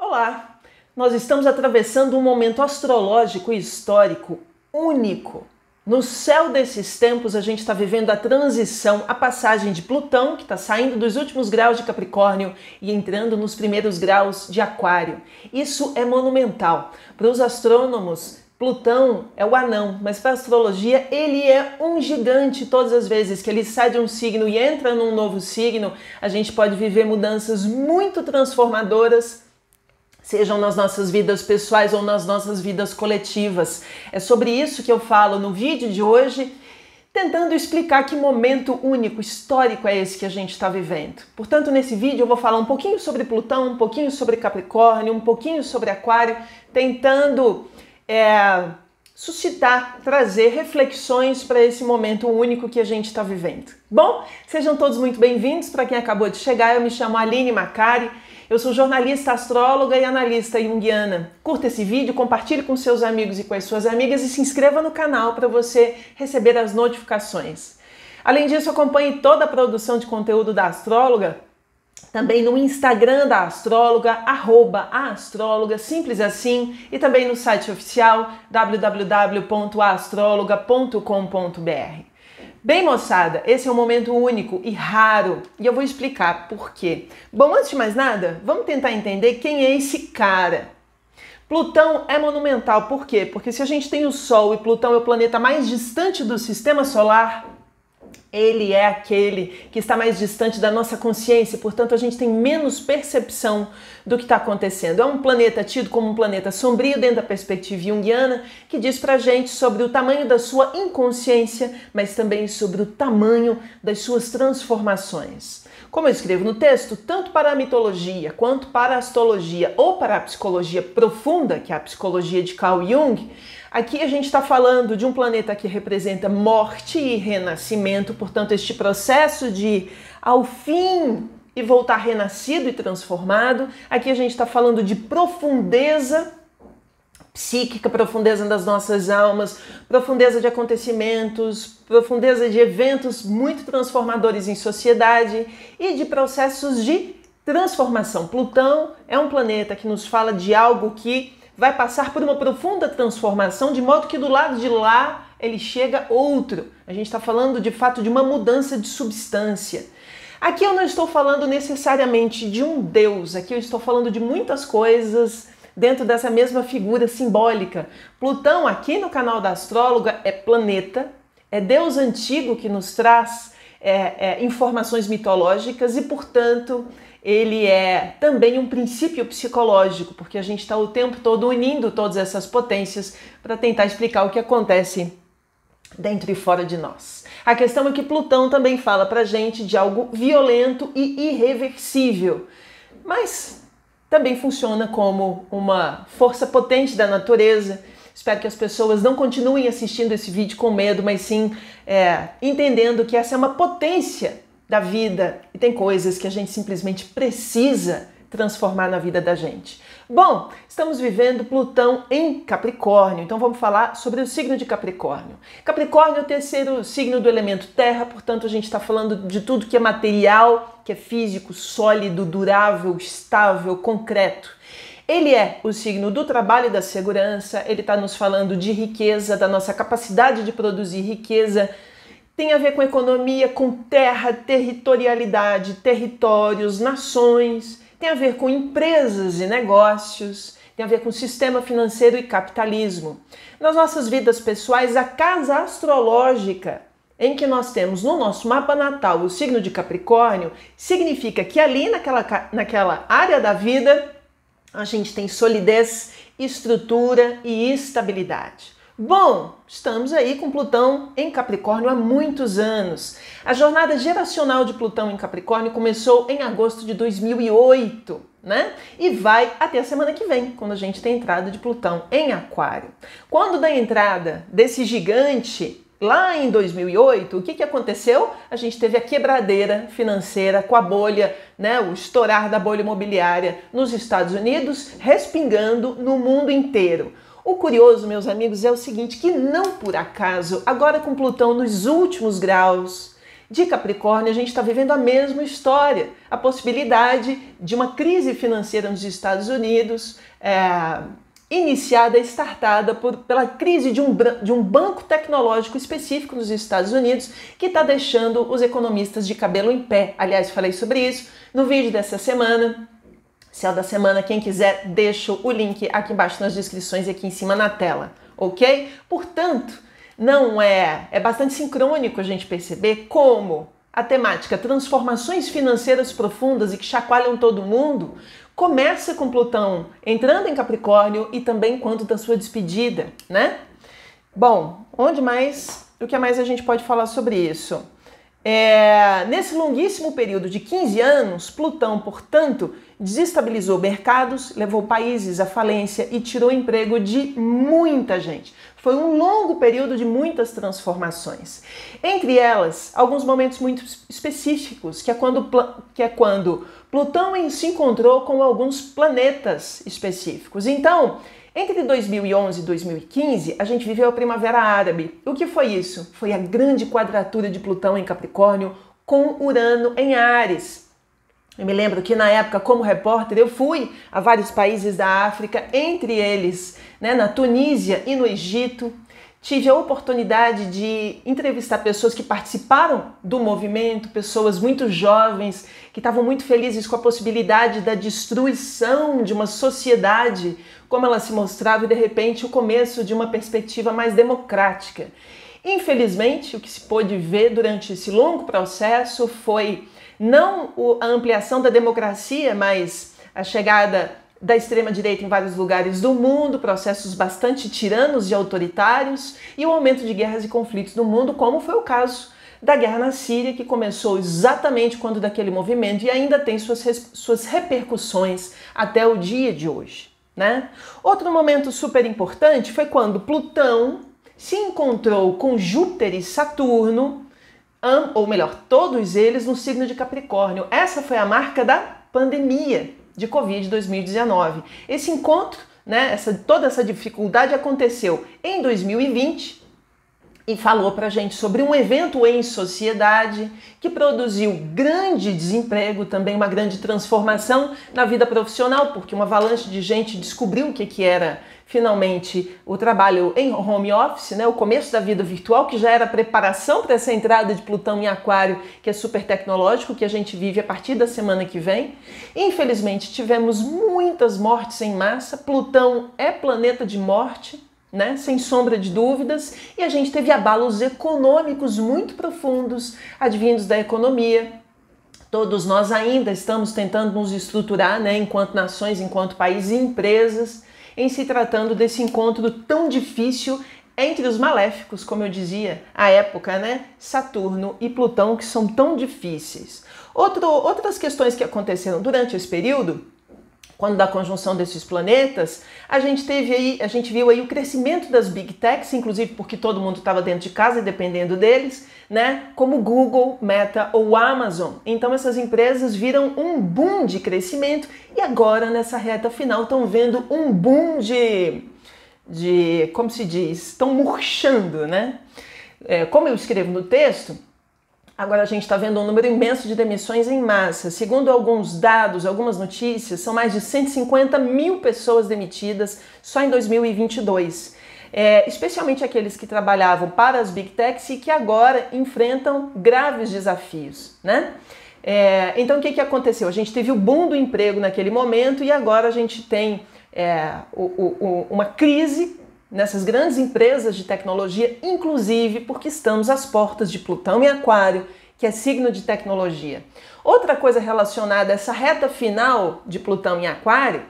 Olá! Nós estamos atravessando um momento astrológico e histórico único. No céu desses tempos, a gente está vivendo a transição, a passagem de Plutão, que está saindo dos últimos graus de Capricórnio e entrando nos primeiros graus de Aquário. Isso é monumental. Para os astrônomos, Plutão é o anão, mas para a astrologia ele é um gigante. Todas as vezes que ele sai de um signo e entra num novo signo, a gente pode viver mudanças muito transformadoras, sejam nas nossas vidas pessoais ou nas nossas vidas coletivas. É sobre isso que eu falo no vídeo de hoje, tentando explicar que momento único, histórico é esse que a gente está vivendo. Portanto, nesse vídeo eu vou falar um pouquinho sobre Plutão, um pouquinho sobre Capricórnio, um pouquinho sobre Aquário, tentando suscitar, trazer reflexões para esse momento único que a gente está vivendo. Bom, sejam todos muito bem-vindos. Para quem acabou de chegar, eu me chamo Aline Macari. Eu sou jornalista, astróloga e analista junguiana. Curta esse vídeo, compartilhe com seus amigos e com as suas amigas e se inscreva no canal para você receber as notificações. Além disso, acompanhe toda a produção de conteúdo da astróloga, também no Instagram da astróloga, @aastróloga, simples assim, e também no site oficial www.astrologa.com.br. Bem, moçada, esse é um momento único e raro e eu vou explicar por quê. Bom, antes de mais nada, vamos tentar entender quem é esse cara. Plutão é monumental, por quê? Porque se a gente tem o Sol e Plutão é o planeta mais distante do sistema solar, ele é aquele que está mais distante da nossa consciência, portanto a gente tem menos percepção do que está acontecendo. É um planeta tido como um planeta sombrio dentro da perspectiva junguiana, que diz pra gente sobre o tamanho da sua inconsciência, mas também sobre o tamanho das suas transformações. Como eu escrevo no texto, tanto para a mitologia quanto para a astrologia ou para a psicologia profunda, que é a psicologia de Carl Jung, aqui a gente está falando de um planeta que representa morte e renascimento, portanto este processo de ao fim e voltar renascido e transformado. Aqui a gente está falando de profundeza psíquica, profundeza das nossas almas, profundeza de acontecimentos, profundeza de eventos muito transformadores em sociedade e de processos de transformação. Plutão é um planeta que nos fala de algo que vai passar por uma profunda transformação, de modo que do lado de lá ele chega outro. A gente está falando de fato de uma mudança de substância. Aqui eu não estou falando necessariamente de um deus, aqui eu estou falando de muitas coisas dentro dessa mesma figura simbólica. Plutão, aqui no canal da astróloga, é planeta, é deus antigo que nos traz informações mitológicas e, portanto, ele é também um princípio psicológico, porque a gente está o tempo todo unindo todas essas potências para tentar explicar o que acontece dentro e fora de nós. A questão é que Plutão também fala para a gente de algo violento e irreversível, mas também funciona como uma força potente da natureza. Espero que as pessoas não continuem assistindo esse vídeo com medo, mas sim entendendo que essa é uma potência da vida e tem coisas que a gente simplesmente precisa transformar na vida da gente. Bom, estamos vivendo Plutão em Capricórnio, então vamos falar sobre o signo de Capricórnio. Capricórnio é o terceiro signo do elemento terra, portanto a gente está falando de tudo que é material, que é físico, sólido, durável, estável, concreto. Ele é o signo do trabalho e da segurança, ele está nos falando de riqueza, da nossa capacidade de produzir riqueza. Tem a ver com economia, com terra, territorialidade, territórios, nações. Tem a ver com empresas e negócios. Tem a ver com sistema financeiro e capitalismo. Nas nossas vidas pessoais, a casa astrológica em que nós temos no nosso mapa natal o signo de Capricórnio significa que ali naquela área da vida a gente tem solidez, estrutura e estabilidade. Bom, estamos aí com Plutão em Capricórnio há muitos anos. A jornada geracional de Plutão em Capricórnio começou em agosto de 2008, né? E vai até a semana que vem, quando a gente tem a entrada de Plutão em Aquário. Quando da entrada desse gigante, lá em 2008, o que aconteceu? A gente teve a quebradeira financeira com a bolha, né? O estourar da bolha imobiliária nos Estados Unidos, respingando no mundo inteiro. O curioso, meus amigos, é o seguinte, que não por acaso, agora com Plutão nos últimos graus de Capricórnio, a gente está vivendo a mesma história, a possibilidade de uma crise financeira nos Estados Unidos, iniciada, startada pela crise de um banco tecnológico específico nos Estados Unidos, que está deixando os economistas de cabelo em pé. Aliás, falei sobre isso no vídeo dessa semana. Céu da semana, quem quiser, deixo o link aqui embaixo nas descrições e aqui em cima na tela, ok? Portanto, é bastante sincrônico a gente perceber como a temática transformações financeiras profundas e que chacoalham todo mundo começa com Plutão entrando em Capricórnio e também quando da sua despedida, né? Bom, o que mais a gente pode falar sobre isso? Nesse longuíssimo período de 15 anos, Plutão, portanto, desestabilizou mercados, levou países à falência e tirou o emprego de muita gente. Foi um longo período de muitas transformações. Entre elas, alguns momentos muito específicos, que é quando Plutão se encontrou com alguns planetas específicos. Então, entre 2011 e 2015, a gente viveu a Primavera Árabe. O que foi isso? Foi a grande quadratura de Plutão em Capricórnio com Urano em Áries. Eu me lembro que na época, como repórter, eu fui a vários países da África, entre eles, na Tunísia e no Egito. Tive a oportunidade de entrevistar pessoas que participaram do movimento, pessoas muito jovens, que estavam muito felizes com a possibilidade da destruição de uma sociedade como ela se mostrava e, de repente, o começo de uma perspectiva mais democrática. Infelizmente, o que se pôde ver durante esse longo processo foi não a ampliação da democracia, mas a chegada da extrema-direita em vários lugares do mundo, processos bastante tiranos e autoritários e o aumento de guerras e conflitos no mundo, como foi o caso da guerra na Síria, que começou exatamente quando daquele movimento e ainda tem suas repercussões até o dia de hoje, né? Outro momento super importante foi quando Plutão se encontrou com Júpiter e Saturno, ou melhor, todos eles no signo de Capricórnio. Essa foi a marca da pandemia de Covid 2019. Esse encontro, toda essa dificuldade aconteceu em 2020 e falou pra gente sobre um evento em sociedade que produziu grande desemprego, também uma grande transformação na vida profissional, porque uma avalanche de gente descobriu o que era finalmente o trabalho em home office, o começo da vida virtual, que já era preparação para essa entrada de Plutão em Aquário, que é super tecnológico, que a gente vive a partir da semana que vem. Infelizmente, tivemos muitas mortes em massa. Plutão é planeta de morte, sem sombra de dúvidas, e a gente teve abalos econômicos muito profundos, advindos da economia. Todos nós ainda estamos tentando nos estruturar, enquanto nações, enquanto países e empresas, em se tratando desse encontro tão difícil entre os maléficos, como eu dizia, à época, Saturno e Plutão, que são tão difíceis. Outras questões que aconteceram durante esse período, quando da conjunção desses planetas, a gente viu aí o crescimento das Big Techs, inclusive porque todo mundo estava dentro de casa e dependendo deles, como Google, Meta ou Amazon. Então essas empresas viram um boom de crescimento e agora nessa reta final estão vendo um boom como se diz, estão murchando, como eu escrevo no texto, agora a gente está vendo um número imenso de demissões em massa. Segundo alguns dados, algumas notícias, são mais de 150 mil pessoas demitidas só em 2022. Especialmente aqueles que trabalhavam para as Big Techs e que agora enfrentam graves desafios, Então o que aconteceu? A gente teve o boom do emprego naquele momento e agora a gente tem uma crise nessas grandes empresas de tecnologia, inclusive porque estamos às portas de Plutão em Aquário, que é signo de tecnologia. Outra coisa relacionada a essa reta final de Plutão em Aquário,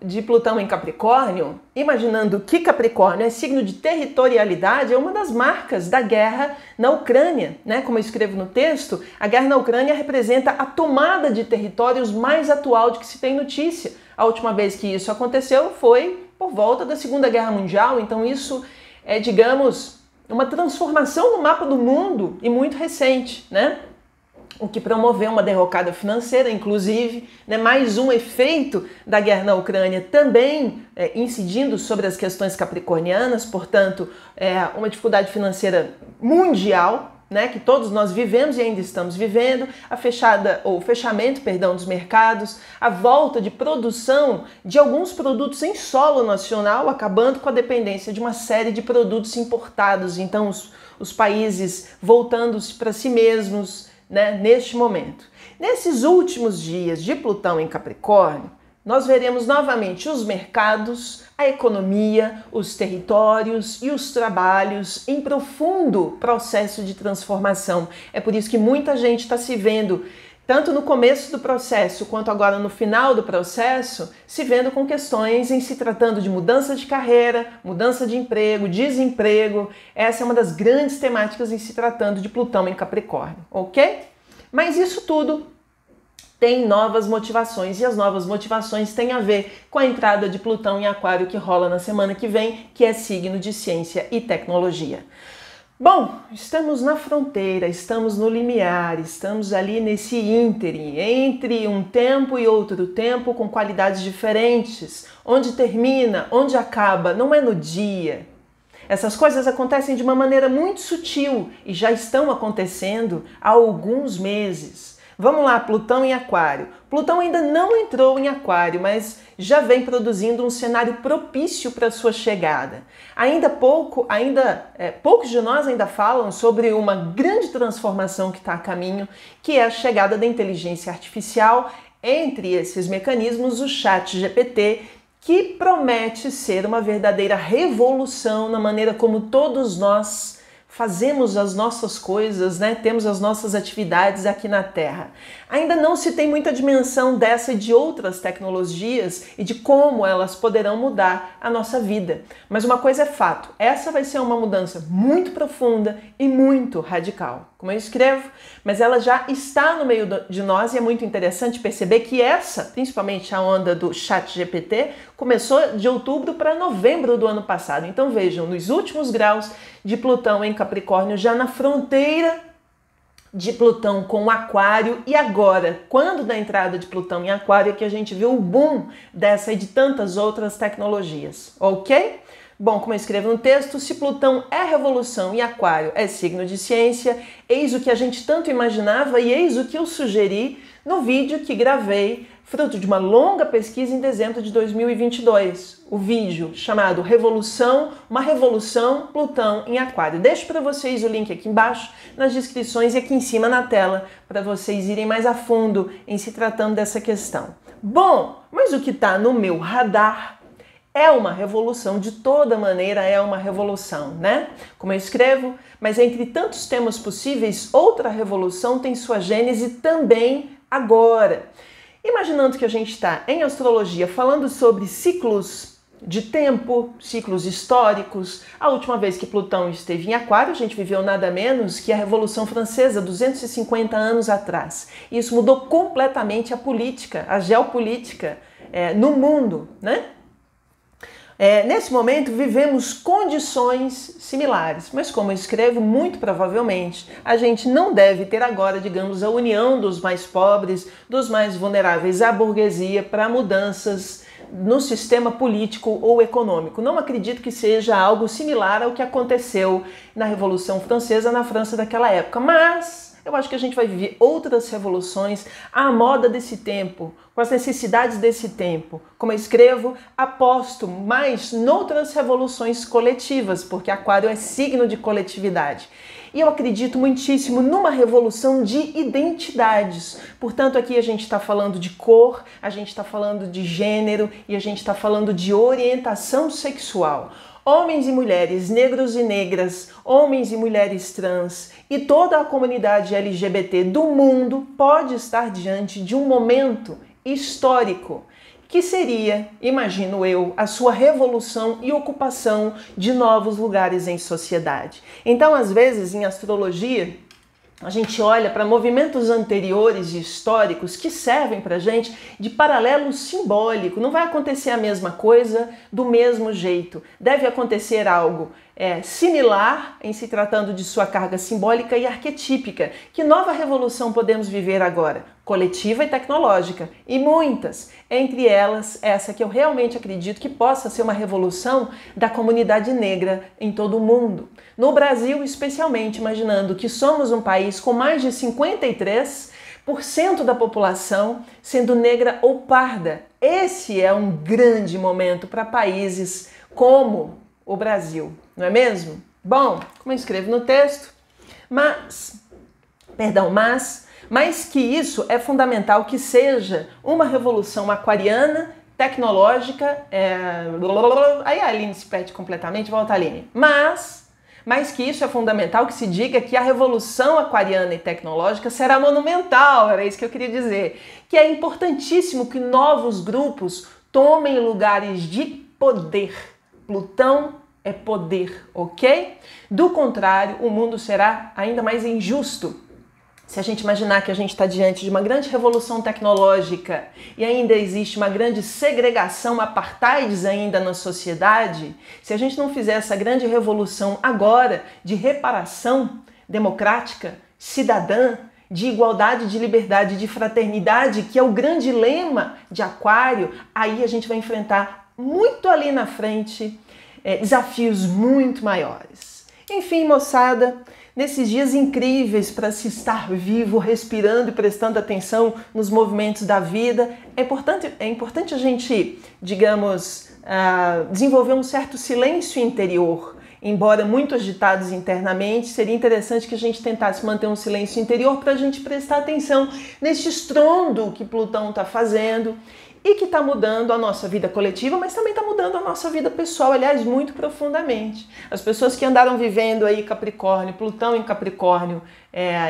de Plutão em Capricórnio, imaginando que Capricórnio é signo de territorialidade, é uma das marcas da guerra na Ucrânia, Como eu escrevo no texto, a guerra na Ucrânia representa a tomada de territórios mais atual de que se tem notícia. A última vez que isso aconteceu foi por volta da Segunda Guerra Mundial, então isso é, digamos, uma transformação no mapa do mundo e muito recente, O que promoveu uma derrocada financeira, inclusive, mais um efeito da guerra na Ucrânia também incidindo sobre as questões capricornianas, portanto, uma dificuldade financeira mundial, né, que todos nós vivemos e ainda estamos vivendo, o fechamento, dos mercados, a volta de produção de alguns produtos em solo nacional, acabando com a dependência de uma série de produtos importados. Então, os países voltando-se para si mesmos, né, neste momento. Nesses últimos dias de Plutão em Capricórnio, nós veremos novamente os mercados, a economia, os territórios e os trabalhos em profundo processo de transformação. É por isso que muita gente está se vendo, tanto no começo do processo quanto agora no final do processo, se vendo com questões em se tratando de mudança de carreira, mudança de emprego, desemprego. Essa é uma das grandes temáticas em se tratando de Plutão em Capricórnio, ok? Mas isso tudo tem novas motivações, e as novas motivações têm a ver com a entrada de Plutão em Aquário que rola na semana que vem, que é signo de ciência e tecnologia. Bom, estamos na fronteira, estamos no limiar, estamos ali nesse ínterim, entre um tempo e outro tempo, com qualidades diferentes. Onde termina, onde acaba, não é no dia. Essas coisas acontecem de uma maneira muito sutil e já estão acontecendo há alguns meses. Vamos lá, Plutão em Aquário. Plutão ainda não entrou em Aquário, mas já vem produzindo um cenário propício para sua chegada. Poucos de nós ainda falam sobre uma grande transformação que está a caminho, que é a chegada da inteligência artificial. Entre esses mecanismos, o ChatGPT, que promete ser uma verdadeira revolução na maneira como todos nós fazemos as nossas coisas, né? Temos as nossas atividades aqui na Terra. Ainda não se tem muita dimensão dessa e de outras tecnologias e de como elas poderão mudar a nossa vida. Mas uma coisa é fato, essa vai ser uma mudança muito profunda e muito radical. Como eu escrevo, mas ela já está no meio de nós e é muito interessante perceber que principalmente a onda do ChatGPT, começou de outubro para novembro do ano passado. Então vejam, nos últimos graus de Plutão em Capricórnio, já na fronteira de Plutão com Aquário, e agora, quando da entrada de Plutão em Aquário, é que a gente viu o boom dessa e de tantas outras tecnologias, ok? Bom, como eu escrevo no texto, se Plutão é revolução e Aquário é signo de ciência, eis o que a gente tanto imaginava e eis o que eu sugeri no vídeo que gravei, fruto de uma longa pesquisa em dezembro de 2022. O vídeo chamado Uma Revolução, Plutão em Aquário. Deixo para vocês o link aqui embaixo, nas descrições e aqui em cima na tela, para vocês irem mais a fundo em se tratando dessa questão. Bom, mas o que está no meu radar é uma revolução, de toda maneira é uma revolução, né? Como eu escrevo, mas entre tantos temas possíveis, outra revolução tem sua gênese também agora. Imaginando que a gente está em astrologia falando sobre ciclos de tempo, ciclos históricos. A última vez que Plutão esteve em Aquário, a gente viveu nada menos que a Revolução Francesa, 250 anos atrás. E isso mudou completamente a política, a geopolítica no mundo, né? Nesse momento vivemos condições similares, mas como eu escrevo, muito provavelmente a gente não deve ter agora, digamos, a união dos mais pobres, dos mais vulneráveis à burguesia para mudanças no sistema político ou econômico. Não acredito que seja algo similar ao que aconteceu na Revolução Francesa na França daquela época, mas eu acho que a gente vai viver outras revoluções à moda desse tempo, com as necessidades desse tempo. Como eu escrevo, aposto mais noutras revoluções coletivas, porque Aquário é signo de coletividade. E eu acredito muitíssimo numa revolução de identidades. Portanto, aqui a gente está falando de cor, a gente está falando de gênero e a gente está falando de orientação sexual. Homens e mulheres, negros e negras, homens e mulheres trans e toda a comunidade LGBT do mundo pode estar diante de um momento histórico que seria, imagino eu, a sua revolução e ocupação de novos lugares em sociedade. Então, às vezes, em astrologia, a gente olha para movimentos anteriores e históricos que servem para a gente de paralelo simbólico. Não vai acontecer a mesma coisa do mesmo jeito. Deve acontecer algo similar em se tratando de sua carga simbólica e arquetípica. Que nova revolução podemos viver agora? coletiva e tecnológica, e muitas, entre elas essa que eu realmente acredito que possa ser uma revolução da comunidade negra em todo o mundo. No Brasil, especialmente, imaginando que somos um país com mais de 53% da população sendo negra ou parda. Esse é um grande momento para países como o Brasil, não é mesmo? Bom, como eu escrevo no texto, mais que isso é fundamental que seja uma revolução aquariana, tecnológica, aí a Aline se perde completamente, volta a Aline, mais que isso é fundamental que se diga que a revolução aquariana e tecnológica será monumental, era isso que eu queria dizer, que é importantíssimo que novos grupos tomem lugares de poder. Plutão é poder, ok? Do contrário, o mundo será ainda mais injusto. Se a gente imaginar que a gente está diante de uma grande revolução tecnológica e ainda existe uma grande segregação, apartheid ainda na sociedade, se a gente não fizer essa grande revolução agora de reparação democrática, cidadã, de igualdade, de liberdade, de fraternidade, que é o grande lema de Aquário, aí a gente vai enfrentar muito ali na frente desafios muito maiores. Enfim, moçada, nesses dias incríveis para se estar vivo, respirando e prestando atenção nos movimentos da vida, é importante a gente, digamos, desenvolver um certo silêncio interior. Embora muito agitados internamente, seria interessante que a gente tentasse manter um silêncio interior para a gente prestar atenção neste estrondo que Plutão está fazendo e que está mudando a nossa vida coletiva, mas também está mudando a nossa vida pessoal, aliás, muito profundamente. As pessoas que andaram vivendo aí Capricórnio, Plutão em Capricórnio,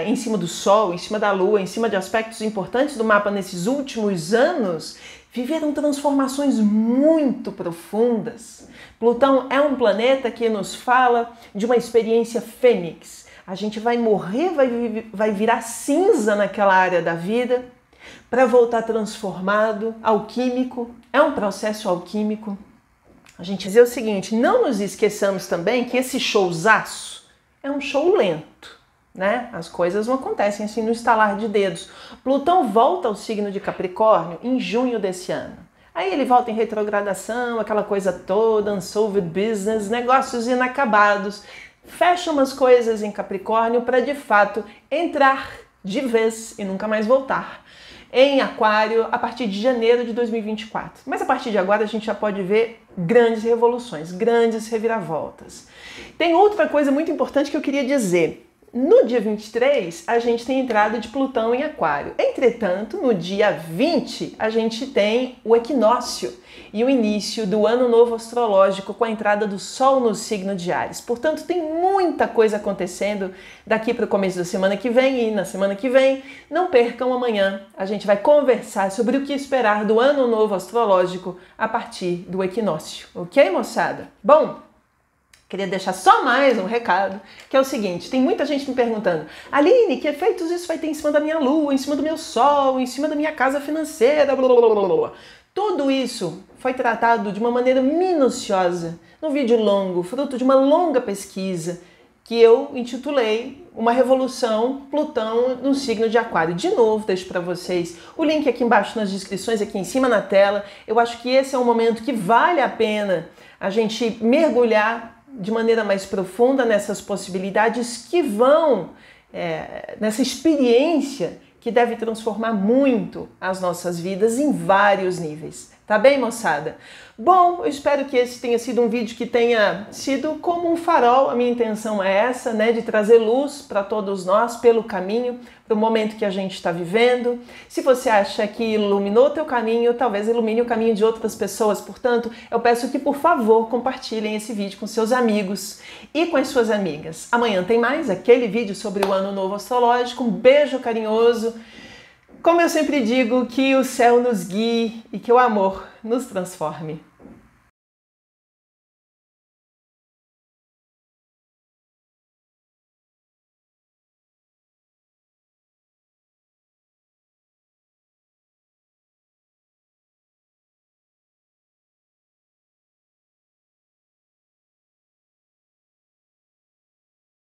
em cima do Sol, em cima da Lua, em cima de aspectos importantes do mapa nesses últimos anos, viveram transformações muito profundas. Plutão é um planeta que nos fala de uma experiência fênix. A gente vai morrer, vai virar cinza naquela área da vida, para voltar transformado, alquímico, é um processo alquímico. A gente dizer o seguinte, não nos esqueçamos também que esse showzaço é um show lento, né? As coisas não acontecem assim no estalar de dedos. Plutão volta ao signo de Capricórnio em junho desse ano. Aí ele volta em retrogradação, aquela coisa toda, unsolved business, negócios inacabados. Fecha umas coisas em Capricórnio para de fato entrar de vez e nunca mais voltar em Aquário a partir de janeiro de 2024. Mas a partir de agora a gente já pode ver grandes revoluções, grandes reviravoltas. Tem outra coisa muito importante que eu queria dizer. No dia 23, a gente tem entrada de Plutão em Aquário. Entretanto, no dia 20, a gente tem o equinócio e o início do ano novo astrológico com a entrada do Sol no signo de Áries. Portanto, tem muita coisa acontecendo daqui para o começo da semana que vem e na semana que vem. Não percam amanhã, a gente vai conversar sobre o que esperar do ano novo astrológico a partir do equinócio. Ok, moçada? Bom, queria deixar só mais um recado, que é o seguinte, tem muita gente me perguntando, Aline, que efeitos isso vai ter em cima da minha lua, em cima do meu sol, em cima da minha casa financeira, blá, blá, blá, blá. Tudo isso foi tratado de uma maneira minuciosa, num vídeo longo, fruto de uma longa pesquisa, que eu intitulei Uma Revolução Plutão no signo de Aquário. De novo, deixo para vocês o link aqui embaixo nas descrições, aqui em cima na tela. Eu acho que esse é um momento que vale a pena a gente mergulhar de maneira mais profunda nessas possibilidades que vão, nessa experiência que deve transformar muito as nossas vidas em vários níveis. Tá bem, moçada? Bom, eu espero que esse tenha sido um vídeo que tenha sido como um farol. A minha intenção é essa, né? De trazer luz para todos nós pelo caminho, para o momento que a gente está vivendo. Se você acha que iluminou o teu caminho, talvez ilumine o caminho de outras pessoas. Portanto, eu peço que, por favor, compartilhem esse vídeo com seus amigos e com as suas amigas. Amanhã tem mais aquele vídeo sobre o Ano Novo Astrológico. Um beijo carinhoso. Como eu sempre digo, que o céu nos guie e que o amor nos transforme.